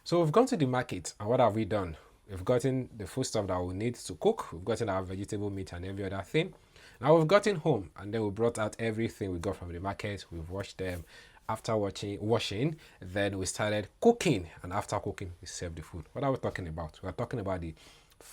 So we've gone to the market, and what have we done? We've gotten the food stuff that we need to cook. We've gotten our vegetable, meat, and every other thing. Now we've gotten home, and then we brought out everything we got from the market. We've washed them. After washing, then we started cooking, and after cooking, we served the food. What are we talking about? We are talking about the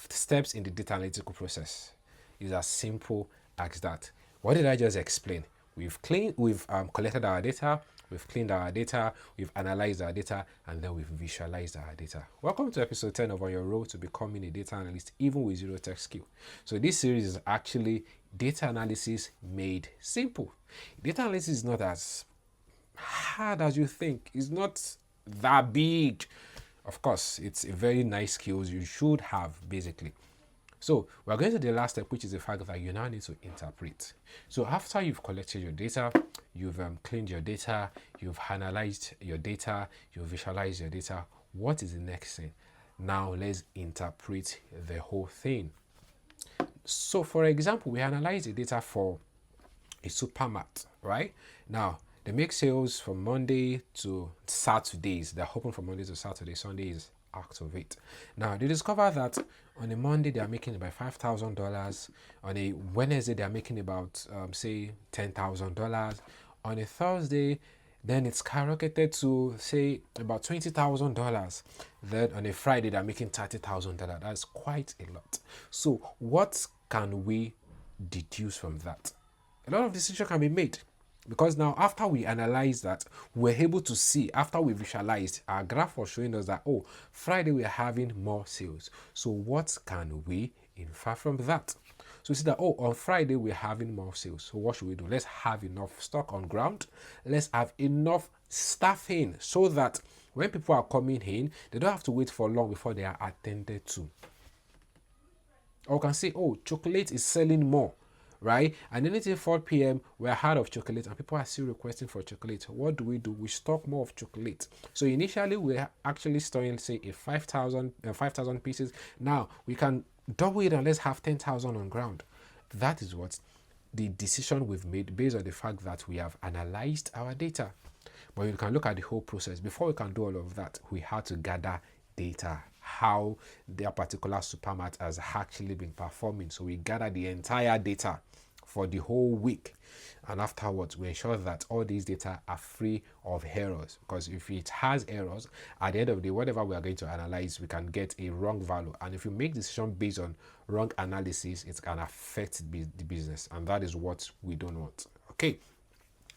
steps in the data analytical process. It's as simple as that. What did I just explain? We've collected our data, we've cleaned our data, we've analyzed our data, and then we've visualized our data. Welcome to episode 10 of On Your Road to Becoming a Data Analyst, even with zero tech skill. So this series is actually data analysis made simple. Data analysis is not as hard as you think. It's not that big. Of course, it's a very nice skills you should have basically. So we're going to the last step, which is the fact that you now need to interpret. So after you've collected your data, you've cleaned your data, you've analyzed your data, you've visualized your data, what is the next thing? Now let's interpret the whole thing. So for example, we analyze the data for a supermarket, right? Now, they make sales from Monday to Saturdays. They're open from Monday to Saturday. Sunday is out of it. Now, they discover that on a Monday, they are making about $5,000. On a Wednesday, they are making about, say, $10,000. On a Thursday, then it's skyrocketed to, say, about $20,000. Then on a Friday, they're making $30,000. That's quite a lot. So what can we deduce from that? A lot of decisions can be made. Because now after we analyze that, we're able to see, after we visualized, our graph was showing us that, oh, Friday we're having more sales. So what can we infer from that? So we see that, oh, on Friday we're having more sales. So what should we do? Let's have enough stock on ground. Let's have enough staffing so that when people are coming in, they don't have to wait for long before they are attended to. Or we can say, oh, chocolate is selling more, right? And then it's 4 p.m. we're out of chocolate and people are still requesting for chocolate. What do? We stock more of chocolate. So initially we're actually storing, say, a 5,000 pieces. Now we can double it and let's have 10,000 on ground. That is what the decision we've made based on the fact that we have analyzed our data. But you can look at the whole process. Before we can do all of that, we had to gather data, how their particular supermarket has actually been performing. So we gather the entire data for the whole week, and afterwards we ensure that all these data are free of errors, because if it has errors, at the end of the day, whatever we are going to analyze, we can get a wrong value, and if you make decision based on wrong analysis, it can affect the business, and that is what we don't want. Okay.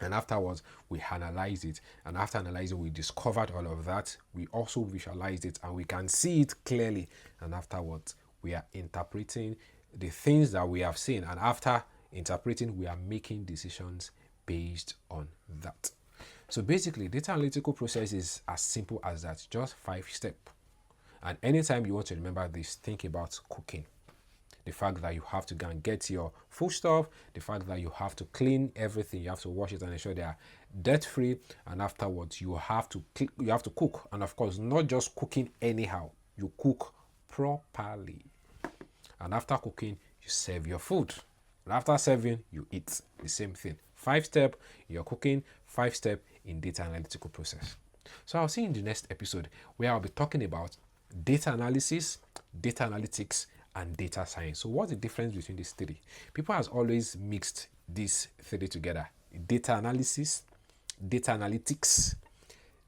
And afterwards we analyze it, and after analyzing we discovered all of that. We also visualized it and we can see it clearly, and afterwards we are interpreting the things that we have seen, and after interpreting we are making decisions based on that. So basically data analytical process is as simple as that, just 5 steps. And anytime you want to remember this, think about cooking. The fact that you have to go and get your food stuff, the fact that you have to clean everything, you have to wash it and ensure they are dirt free, and afterwards you have to cook. And of course, not just cooking anyhow, you cook properly. And after cooking, you serve your food. And after serving, you eat. The same thing. 5 steps in your cooking, 5 steps in data analytical process. So I'll see you in the next episode where I'll be talking about data analysis, data analytics, and data science. So what's the difference between these three? People has always mixed these three together: data analysis, data analytics,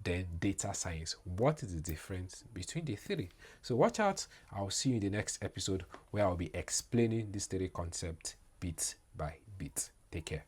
then data science. What is the difference between the three? So watch out. I'll see you in the next episode where I'll be explaining these three concepts bit by bit. Take care.